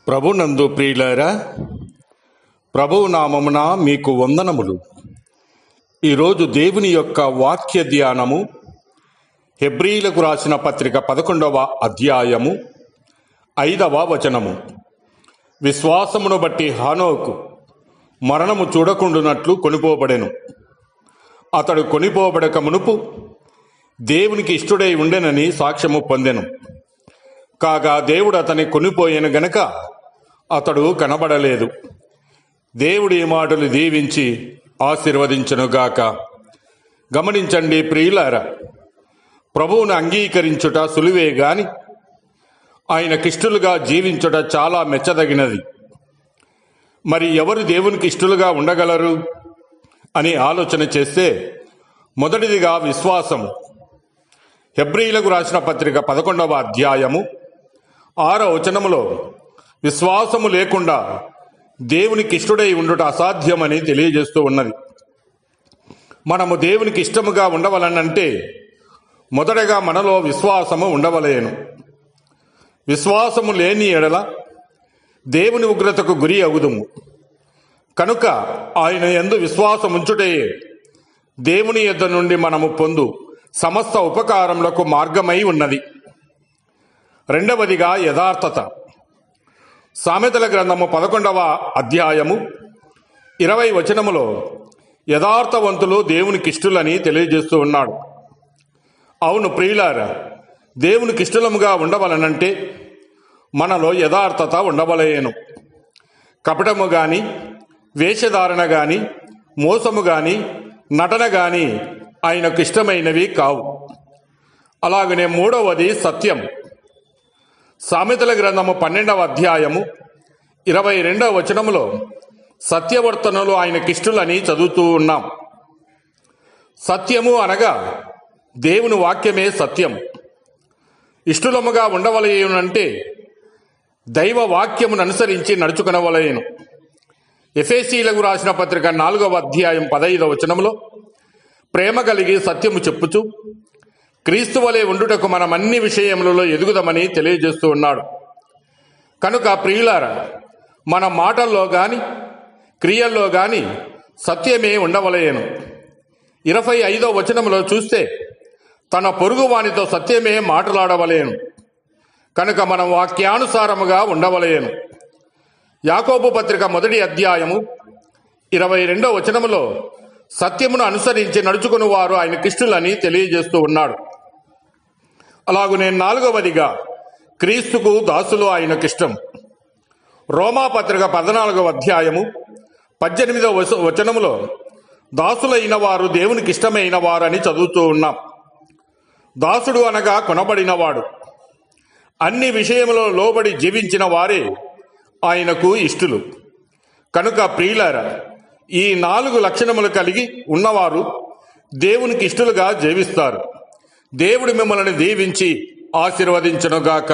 ప్రభునందు ప్రియులారా, ప్రభువు నామమున మీకు వందనములు. ఈరోజు దేవుని యొక్క వాక్య ధ్యానము హెబ్రీలకు రాసిన పత్రిక 11వ అధ్యాయము 5వ వచనము. విశ్వాసమును బట్టి హనోకు మరణము చూడకుండునట్లు కొనిపోబడెను. అతడు కొనిపోబడక మునుపు దేవునికి ఇష్టుడై ఉండెనని సాక్ష్యము పొందెను. కాగా దేవుడు అతని కొనిపోయెను గనక అతడు కనబడలేదు. దేవుడి మాటలు దీవించి ఆశీర్వదించునుగాక. గమనించండి ప్రియులారా, ప్రభువును అంగీకరించుట సులువే గాని ఆయనకిష్టులుగా జీవించుట చాలా మెచ్చదగినది. మరి ఎవరు దేవునికి ఇష్టలుగా ఉండగలరు అని ఆలోచన చేస్తే మొదటిదిగా విశ్వాసము. హెబ్రీలకు రాసిన పత్రిక 11వ అధ్యాయము 6వ వచనములో విశ్వాసము లేకుండా దేవునికి ఇష్టడై ఉండుట అసాధ్యమని తెలియజేస్తూ ఉన్నది. మనము దేవునికి ఇష్టముగా ఉండవలనంటే మొదటగా మనలో విశ్వాసము ఉండవలేను. విశ్వాసము లేని ఎడల దేవుని ఉగ్రతకు గురి అగుదుము. కనుక ఆయన యందు విశ్వాసముంచుటే దేవుని యొద్ద నుండి మనము పొందు సమస్త ఉపకారములకు మార్గమై ఉన్నది. రెండవదిగా యథార్థత. సామెతల గ్రంథము 11వ అధ్యాయము 20వ వచనములో యథార్థవంతులు దేవునికి ఇష్టలని తెలియజేస్తూ ఉన్నాడు. అవును ప్రియులారా, దేవునికి ఇష్టలముగా ఉండవలనంటే మనలో యథార్థత ఉండవలేను. కపటము గాని, వేషధారణ గాని, మోసము గాని, నటన గాని ఆయనకు ఇష్టమైనవి కావు. అలాగనే మూడవది సత్యం. సామెతల గ్రంథము 12వ అధ్యాయము 22వ వచనములో సత్యవర్తనలు ఆయనకిష్టులని చదువుతూ ఉన్నాం. సత్యము అనగా దేవుని వాక్యమే సత్యం. ఇష్టలముగా ఉండవలయనంటే దైవ వాక్యమును అనుసరించి నడుచుకునవలయను. ఎఫెసీలకు రాసిన పత్రిక 4వ అధ్యాయం 15వ వచనములో ప్రేమ కలిగి సత్యము చెప్పుచు క్రీస్తు వలె ఉండుటకు మనం అన్ని విషయములలో ఎదుగుదామని తెలియజేస్తూ ఉన్నాడు. కనుక ప్రియులారా, మన మాటల్లో గాని క్రియల్లో గాని సత్యమే ఉండవలయను. 25వ వచనములో చూస్తే తన పొరుగువానితో సత్యమే మాట్లాడవలేను. కనుక మనం వాక్యానుసారముగా ఉండవలయను. యాకోబు పత్రిక 1వ అధ్యాయము 22వ వచనములో సత్యమును అనుసరించి నడుచుకుని వారు ఆయనకిష్టులని తెలియజేస్తూ ఉన్నాడు. అలాగునే 4వదిగా క్రీస్తుకు దాసులు ఆయనకిష్టం. రోమా పత్రిక 14వ అధ్యాయము 18వ వచనములో దాసులైన వారు దేవునికి ఇష్టమైన వారని చదువుతూ ఉన్నాం. దాసుడు అనగా కొనబడినవాడు. అన్ని విషయములో లోబడి జీవించిన వారే ఆయనకు ఇష్టులు. కనుక ప్రియులారా, ఈ 4 లక్షణములు కలిగి ఉన్నవారు దేవునికి ఇష్టలుగా జీవిస్తారు. దేవుడు మిమ్మల్ని దీవించి ఆశీర్వదించునుగాక.